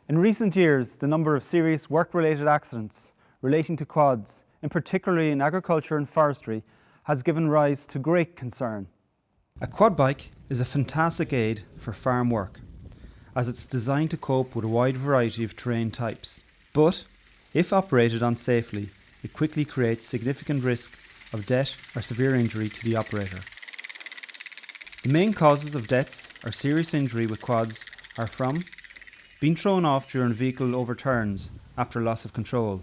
In recent years, the number of serious work-related accidents relating to quads, in particularly in agriculture and forestry, has given rise to great concern. A quad bike is a fantastic aid for farm work, as it's designed to cope with a wide variety of terrain types. But, if operated unsafely, it quickly creates significant risk of death or severe injury to the operator. The main causes of deaths or serious injury with quads are from being thrown off during vehicle overturns after loss of control,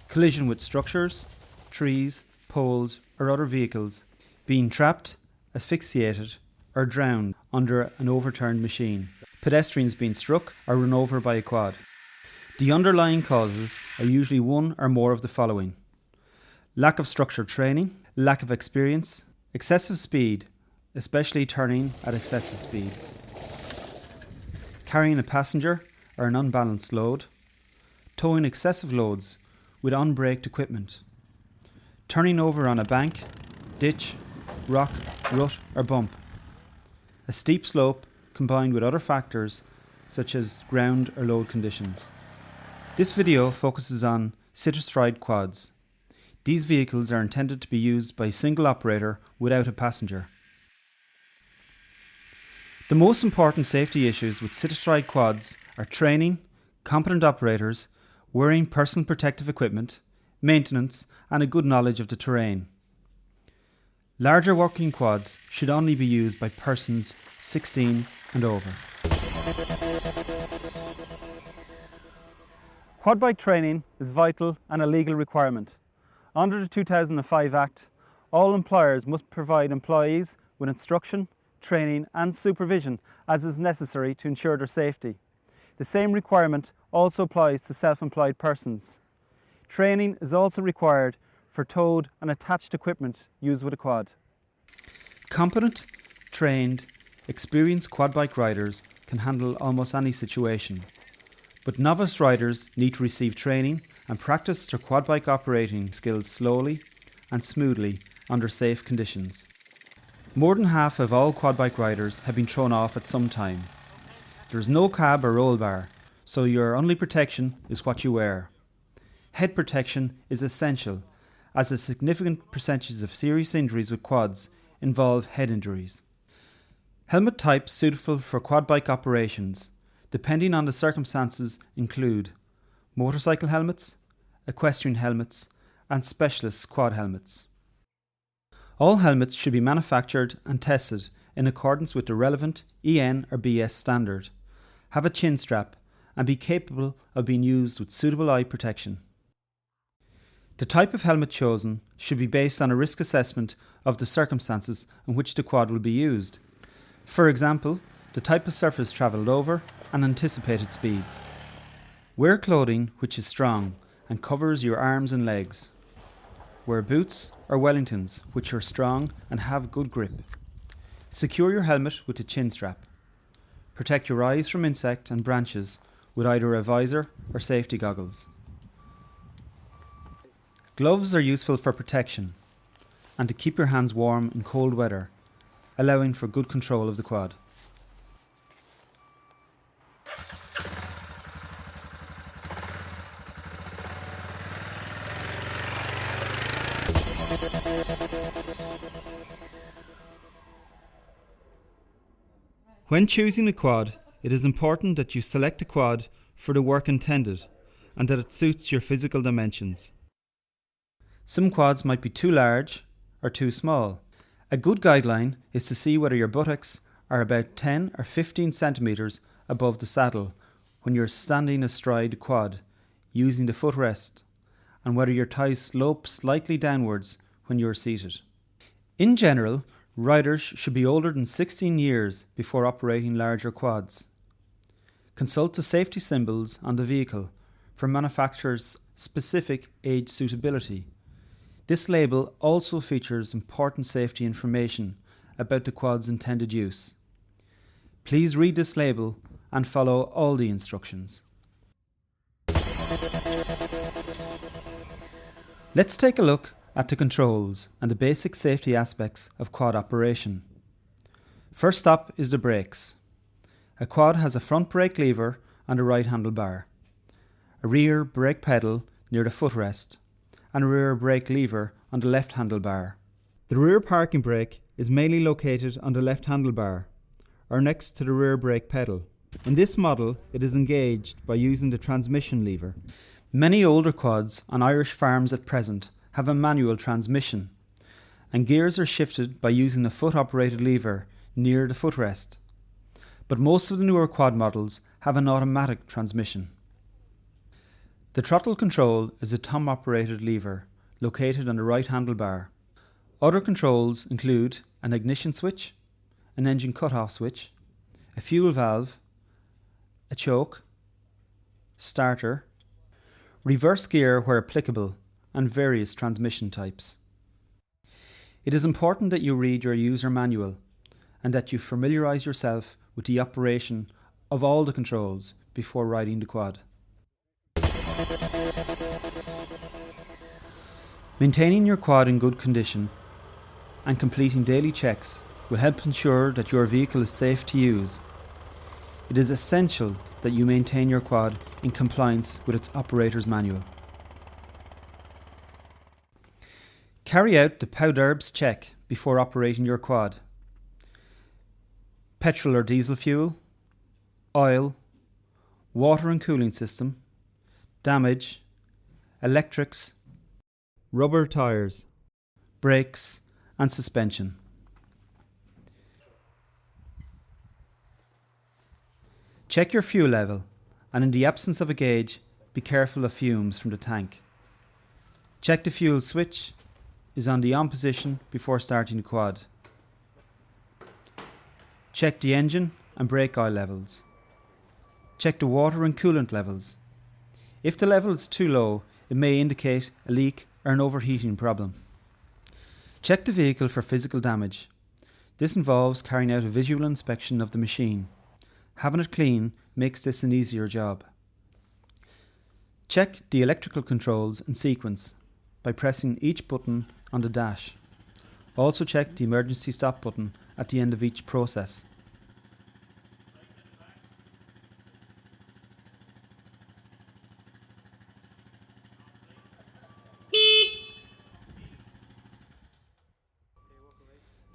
collision with structures, trees, poles or other vehicles, being trapped, asphyxiated or drowned under an overturned machine, pedestrians being struck or run over by a quad. The underlying causes are usually one or more of the following: lack of structured training, lack of experience, excessive speed, especially turning at excessive speed, carrying a passenger or an unbalanced load, towing excessive loads with unbraked equipment, turning over on a bank, ditch, rock, rut or bump, a steep slope combined with other factors such as ground or load conditions. This video focuses on sit-astride quads. These vehicles are intended to be used by a single operator without a passenger. The most important safety issues with sit-astride quads are training, competent operators, wearing personal protective equipment, maintenance and a good knowledge of the terrain. Larger working quads should only be used by persons 16 and over. Quad bike training is vital and a legal requirement. Under the 2005 Act, all employers must provide employees with instruction, training and supervision as is necessary to ensure their safety. The same requirement also applies to self-employed persons. Training is also required for towed and attached equipment used with a quad. Competent, trained, experienced quad bike riders can handle almost any situation, but novice riders need to receive training and practice their quad bike operating skills slowly and smoothly under safe conditions. More than half of all quad bike riders have been thrown off at some time. There is no cab or roll bar, so your only protection is what you wear. Head protection is essential, as a significant percentage of serious injuries with quads involve head injuries. Helmet types suitable for quad bike operations, depending on the circumstances, include motorcycle helmets, equestrian helmets, and specialist quad helmets. All helmets should be manufactured and tested in accordance with the relevant EN or BS standard, have a chin strap, and be capable of being used with suitable eye protection. The type of helmet chosen should be based on a risk assessment of the circumstances in which the quad will be used. For example, the type of surface travelled over and anticipated speeds. Wear clothing which is strong and covers your arms and legs. Wear boots or Wellingtons which are strong and have good grip. Secure your helmet with a chin strap. Protect your eyes from insects and branches with either a visor or safety goggles. Gloves are useful for protection and to keep your hands warm in cold weather, allowing for good control of the quad. When choosing a quad, it is important that you select a quad for the work intended and that it suits your physical dimensions. Some quads might be too large or too small. A good guideline is to see whether your buttocks are about 10 or 15 centimeters above the saddle when you're standing astride the quad using the footrest, and whether your thighs slope slightly downwards when you're seated. In general, riders should be older than 16 years before operating larger quads. Consult the safety symbols on the vehicle for manufacturer's specific age suitability. This label also features important safety information about the quad's intended use. Please read this label and follow all the instructions. Let's take a look at the controls and the basic safety aspects of quad operation. First up is the brakes. A quad has a front brake lever on the right handlebar, a rear brake pedal near the footrest, and a rear brake lever on the left handlebar. The rear parking brake is mainly located on the left handlebar, or next to the rear brake pedal. In this model, it is engaged by using the transmission lever. Many older quads on Irish farms at present have a manual transmission, and gears are shifted by using a foot-operated lever near the footrest. But most of the newer quad models have an automatic transmission. The throttle control is a thumb-operated lever located on the right handlebar. Other controls include an ignition switch, an engine cut-off switch, a fuel valve, a choke, starter, reverse gear where applicable, and various transmission types. It is important that you read your user manual and that you familiarise yourself with the operation of all the controls before riding the quad. Maintaining your quad in good condition and completing daily checks will help ensure that your vehicle is safe to use. It is essential that you maintain your quad in compliance with its operator's manual. Carry out the POWDERBS check before operating your quad. Petrol or diesel fuel, oil, water and cooling system, damage, electrics, rubber tyres, brakes and suspension. Check your fuel level, and in the absence of a gauge, be careful of fumes from the tank. Check the fuel switch is on the on position before starting the quad. Check the engine and brake oil levels. Check the water and coolant levels. If the level is too low, it may indicate a leak or an overheating problem. Check the vehicle for physical damage. This involves carrying out a visual inspection of the machine. Having it clean makes this an easier job. Check the electrical controls in sequence by pressing each button on the dash. Also check the emergency stop button at the end of each process.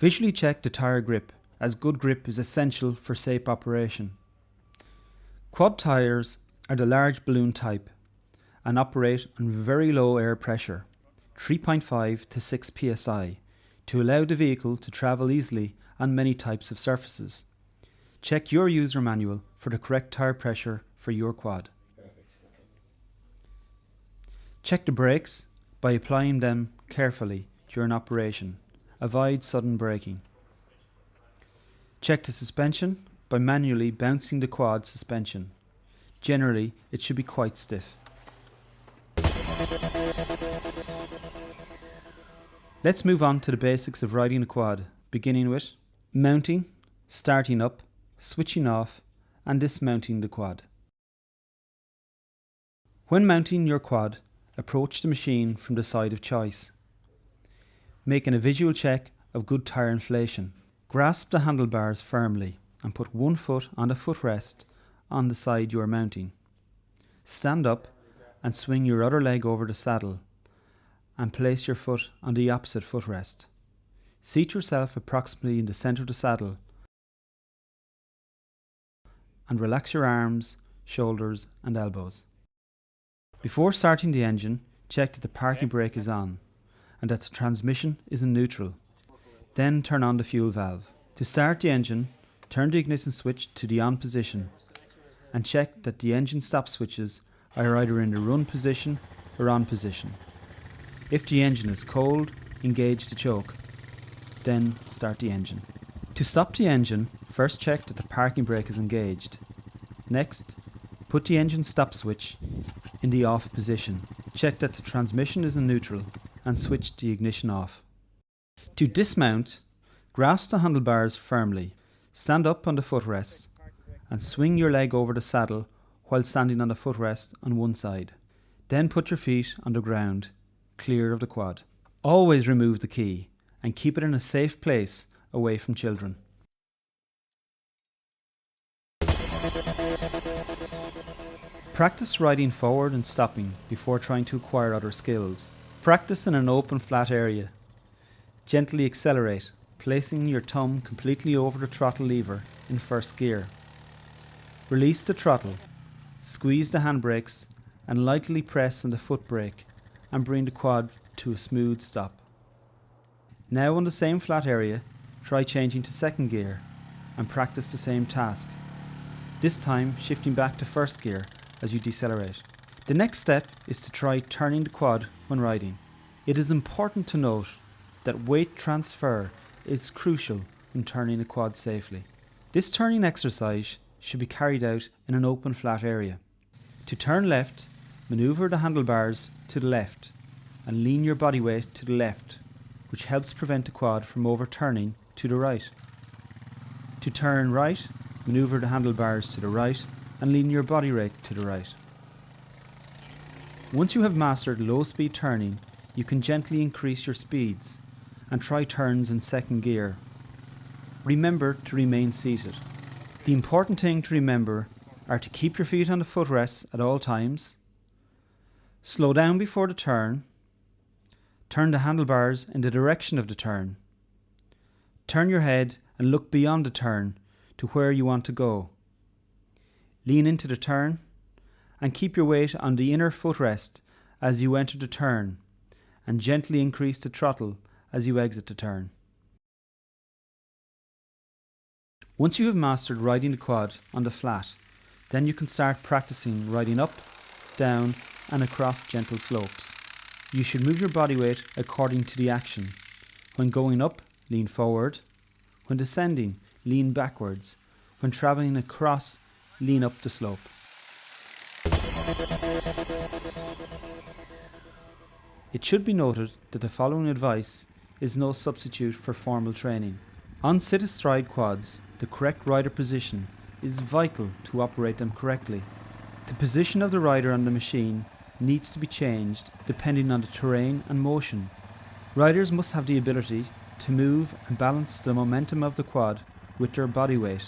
Visually check the tyre grip, as good grip is essential for safe operation. Quad tyres are the large balloon type and operate on very low air pressure, 3.5 to 6 psi, to allow the vehicle to travel easily on many types of surfaces. Check your user manual for the correct tyre pressure for your quad. Check the brakes by applying them carefully during operation. Avoid sudden braking. Check the suspension by manually bouncing the quad suspension. Generally, it should be quite stiff. Let's move on to the basics of riding a quad, beginning with mounting, starting up, switching off, and dismounting the quad. When mounting your quad, approach the machine from the side of choice, making a visual check of good tyre inflation. Grasp the handlebars firmly and put one foot on the footrest on the side you are mounting. Stand up and swing your other leg over the saddle and place your foot on the opposite footrest. Seat yourself approximately in the centre of the saddle and relax your arms, shoulders and elbows. Before starting the engine, check that the parking brake is on and that the transmission is in neutral. Then turn on the fuel valve. To start the engine, turn the ignition switch to the on position and check that the engine stop switches are either in the run position or on position. If the engine is cold, engage the choke, then start the engine. To stop the engine, first check that the parking brake is engaged. Next, put the engine stop switch in the off position. Check that the transmission is in neutral and switch the ignition off. To dismount, grasp the handlebars firmly, stand up on the footrests and swing your leg over the saddle while standing on the footrest on one side. Then put your feet on the ground, clear of the quad. Always remove the key and keep it in a safe place away from children. Practice riding forward and stopping before trying to acquire other skills. Practice in an open flat area. Gently accelerate, placing your thumb completely over the throttle lever in first gear. Release the throttle, squeeze the handbrakes and lightly press on the foot brake and bring the quad to a smooth stop. Now on the same flat area, try changing to second gear and practice the same task, this time shifting back to first gear as you decelerate. The next step is to try turning the quad when riding. It is important to note that weight transfer is crucial when turning a quad safely. This turning exercise should be carried out in an open flat area. To turn left, maneuver the handlebars to the left and lean your body weight to the left, which helps prevent the quad from overturning to the right. To turn right, maneuver the handlebars to the right and lean your body weight to the right. Once you have mastered low speed turning, you can gently increase your speeds and try turns in second gear. Remember to remain seated. The important thing to remember are to keep your feet on the footrests at all times, slow down before the turn the handlebars in the direction of the turn your head and look beyond the turn to where you want to go. Lean into the turn and keep your weight on the inner footrest as you enter the turn and gently increase the throttle as you exit the turn. Once you have mastered riding the quad on the flat, then you can start practicing riding up, down and across gentle slopes. You should move your body weight according to the action. When going up, lean forward. When descending, lean backwards. When travelling across, lean up the slope. It should be noted that the following advice is no substitute for formal training. On sit-astride quads, the correct rider position is vital to operate them correctly. The position of the rider on the machine needs to be changed depending on the terrain and motion. Riders must have the ability to move and balance the momentum of the quad with their body weight.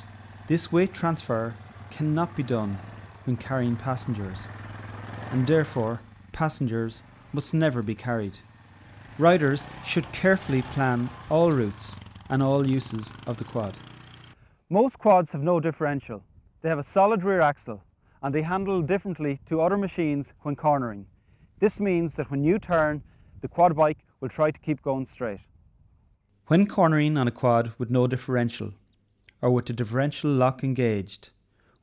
This weight transfer cannot be done when carrying passengers, and therefore passengers must never be carried. Riders should carefully plan all routes and all uses of the quad. Most quads have no differential. They have a solid rear axle and they handle differently to other machines when cornering. This means that when you turn, the quad bike will try to keep going straight. When cornering on a quad with no differential, or with the differential lock engaged,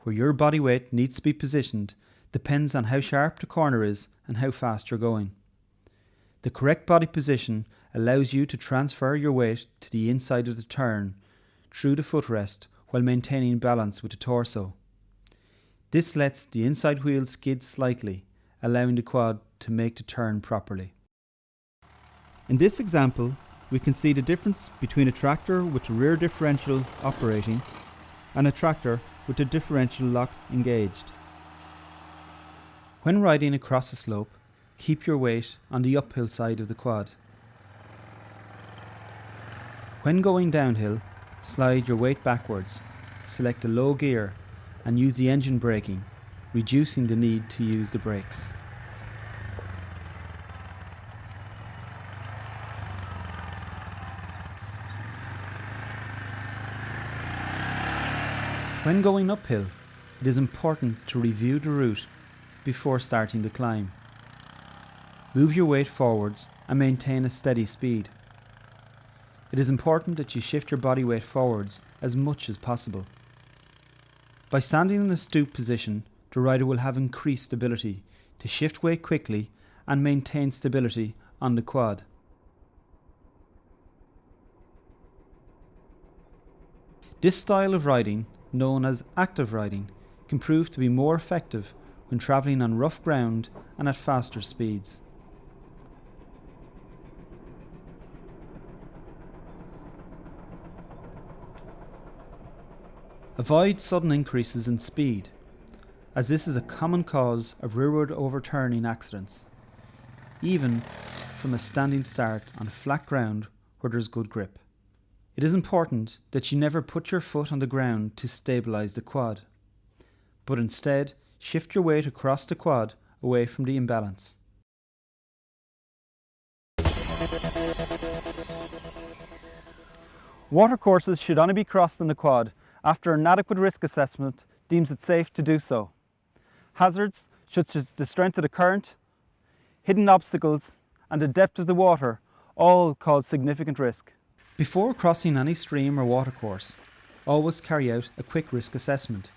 where your body weight needs to be positioned depends on how sharp the corner is and how fast you're going. The correct body position allows you to transfer your weight to the inside of the turn through the footrest while maintaining balance with the torso. This lets the inside wheel skid slightly, allowing the quad to make the turn properly. In this example, we can see the difference between a tractor with the rear differential operating and a tractor with the differential lock engaged. When riding across a slope, keep your weight on the uphill side of the quad. When going downhill, slide your weight backwards, select a low gear and use the engine braking, reducing the need to use the brakes. When going uphill, it is important to review the route before starting the climb. Move your weight forwards and maintain a steady speed. It is important that you shift your body weight forwards as much as possible. By standing in a stoop position, the rider will have increased ability to shift weight quickly and maintain stability on the quad. This style of riding, known as active riding, can prove to be more effective when travelling on rough ground and at faster speeds. Avoid sudden increases in speed, as this is a common cause of rearward overturning accidents, even from a standing start on flat ground where there is good grip. It is important that you never put your foot on the ground to stabilise the quad. but instead shift your weight across the quad away from the imbalance. Watercourses should only be crossed in the quad after an adequate risk assessment deems it safe to do so. Hazards such as the strength of the current, hidden obstacles and the depth of the water all cause significant risk. Before crossing any stream or watercourse, always carry out a quick risk assessment.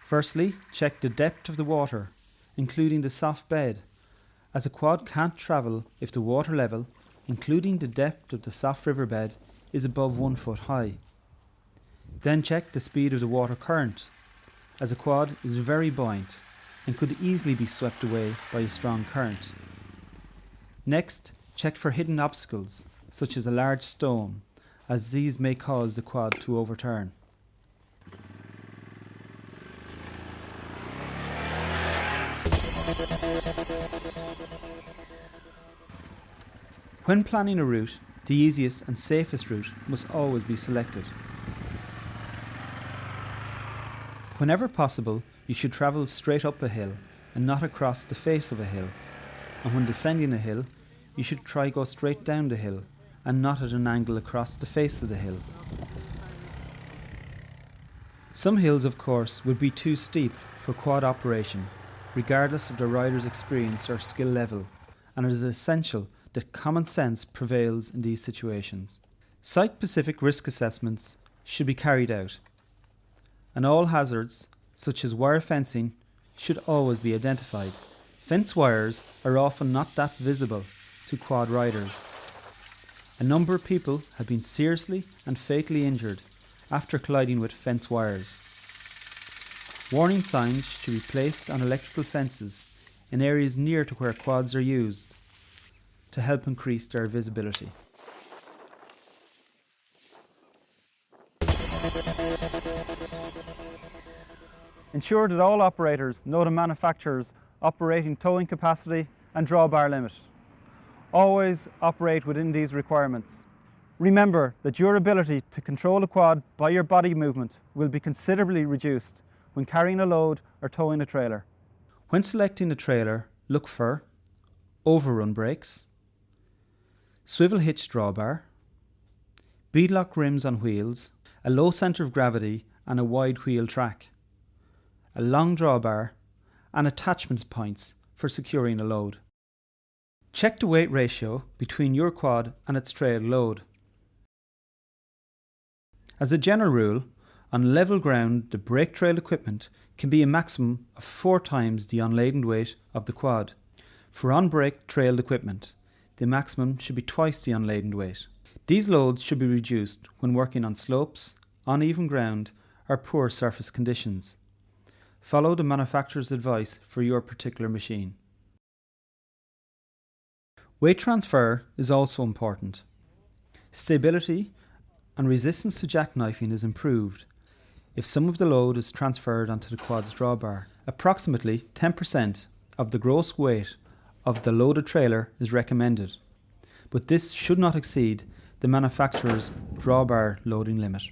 Firstly, check the depth of the water, including the soft bed, as a quad can't travel if the water level, including the depth of the soft riverbed, is above 1 foot high. Then check the speed of the water current, as a quad is very buoyant and could easily be swept away by a strong current. Next, check for hidden obstacles, such as a large stone, as these may cause the quad to overturn. When planning a route, the easiest and safest route must always be selected. Whenever possible, you should travel straight up a hill and not across the face of a hill. And when descending a hill, you should try go straight down the hill and not at an angle across the face of the hill. Some hills, of course, would be too steep for quad operation, regardless of the rider's experience or skill level, and it is essential that common sense prevails in these situations. Site-specific risk assessments should be carried out, and all hazards, such as wire fencing, should always be identified. Fence wires are often not that visible to quad riders. A number of people have been seriously and fatally injured after colliding with fence wires. Warning signs should be placed on electrical fences in areas near to where quads are used to help increase their visibility. Ensure that all operators know the manufacturer's operating towing capacity and drawbar limit. Always operate within these requirements. Remember that your ability to control a quad by your body movement will be considerably reduced when carrying a load or towing a trailer. When selecting a trailer, look for overrun brakes, swivel hitch drawbar, beadlock rims on wheels, a low centre of gravity and a wide wheel track, a long drawbar and attachment points for securing a load. Check the weight ratio between your quad and its trail load. As a general rule, on level ground the brake trail equipment can be a maximum of 4 times the unladen weight of the quad. For on-brake trailed equipment, the maximum should be twice the unladen weight. These loads should be reduced when working on slopes, uneven ground or poor surface conditions. Follow the manufacturer's advice for your particular machine. Weight transfer is also important. Stability and resistance to jackknifing is improved if some of the load is transferred onto the quad's drawbar. Approximately 10% of the gross weight of the loaded trailer is recommended, but this should not exceed the manufacturer's drawbar loading limit.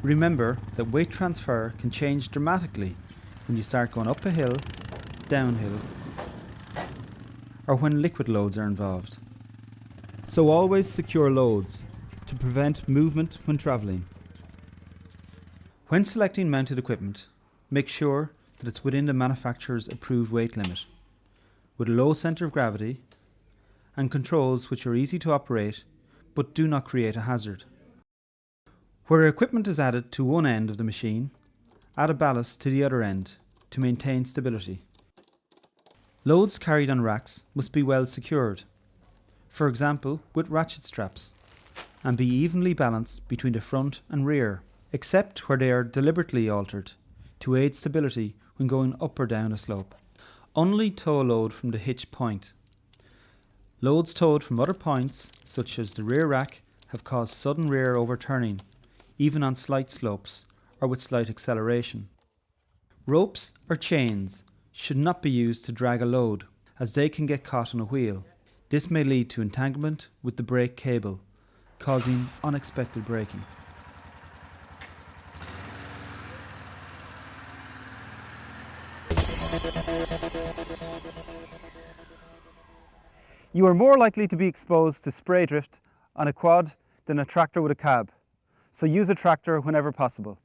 Remember that weight transfer can change dramatically when you start going up a hill, downhill, or when liquid loads are involved. So always secure loads to prevent movement when travelling. When selecting mounted equipment, make sure that it's within the manufacturer's approved weight limit, with a low centre of gravity and controls which are easy to operate but do not create a hazard. Where equipment is added to one end of the machine, add a ballast to the other end to maintain stability. Loads carried on racks must be well secured, for example with ratchet straps, and be evenly balanced between the front and rear, except where they are deliberately altered to aid stability when going up or down a slope. Only tow a load from the hitch point. Loads towed from other points, such as the rear rack, have caused sudden rear overturning, even on slight slopes or with slight acceleration. Ropes or chains should not be used to drag a load, as they can get caught on a wheel. This may lead to entanglement with the brake cable, causing unexpected braking. You are more likely to be exposed to spray drift on a quad than a tractor with a cab, so use a tractor whenever possible.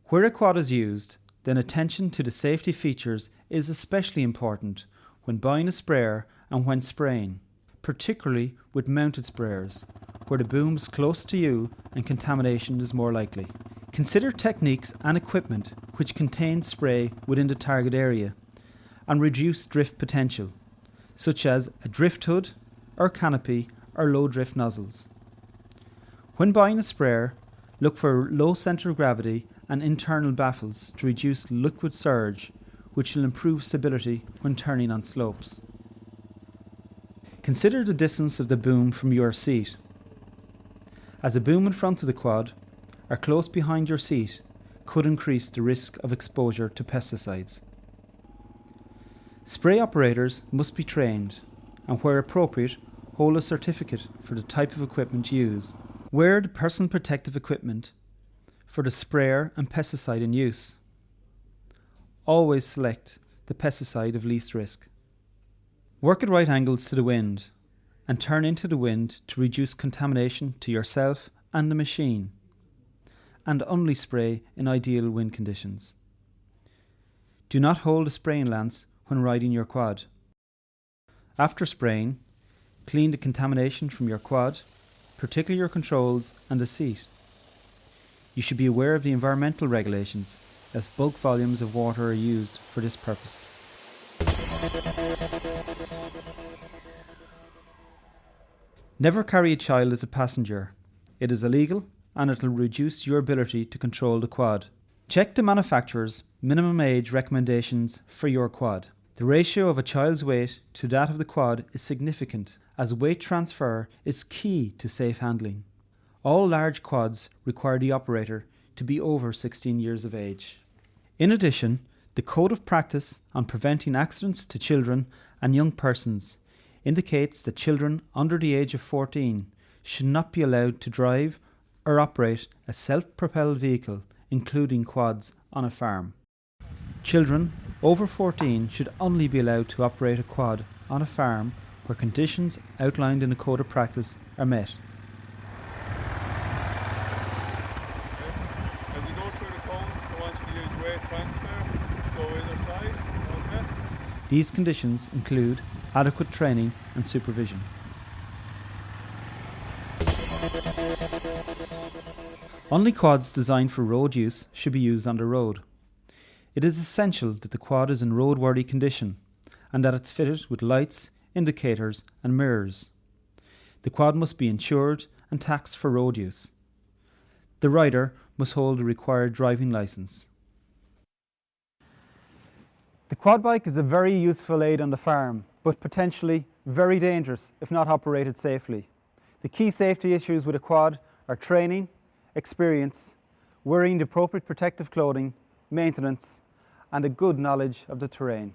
Where a quad is used, then attention to the safety features is especially important when buying a sprayer and when spraying, particularly with mounted sprayers, where the boom is close to you and contamination is more likely. Consider techniques and equipment which contain spray within the target area and reduce drift potential, such as a drift hood or canopy or low drift nozzles. When buying a sprayer, look for low centre of gravity and internal baffles to reduce liquid surge, which will improve stability when turning on slopes. Consider the distance of the boom from your seat, as the boom in front of the quad or close behind your seat could increase the risk of exposure to pesticides. Spray operators must be trained and, where appropriate, hold a certificate for the type of equipment used. Wear the personal protective equipment for the sprayer and pesticide in use. Always select the pesticide of least risk. Work at right angles to the wind and turn into the wind to reduce contamination to yourself and the machine, and only spray in ideal wind conditions. Do not hold a spraying lance when riding your quad. After spraying, clean the contamination from your quad, particularly your controls and the seat. You should be aware of the environmental regulations if bulk volumes of water are used for this purpose. Never carry a child as a passenger. It is illegal and it will reduce your ability to control the quad. Check the manufacturer's minimum age recommendations for your quad. The ratio of a child's weight to that of the quad is significant, as weight transfer is key to safe handling. All large quads require the operator to be over 16 years of age. In addition, the Code of Practice on Preventing Accidents to Children and Young Persons indicates that children under the age of 14 should not be allowed to drive or operate a self-propelled vehicle, including quads, on a farm. Children over 14 should only be allowed to operate a quad on a farm where conditions outlined in the Code of Practice are met. As you go through the cones, I want you to use weight transfer, go either side, okay? These conditions include adequate training and supervision. Only quads designed for road use should be used on the road. It is essential that the quad is in roadworthy condition and that it's fitted with lights, indicators and mirrors. The quad must be insured and taxed for road use. The rider must hold a required driving licence. The quad bike is a very useful aid on the farm, but potentially very dangerous if not operated safely. The key safety issues with a quad are training, experience, wearing the appropriate protective clothing, maintenance, and a good knowledge of the terrain.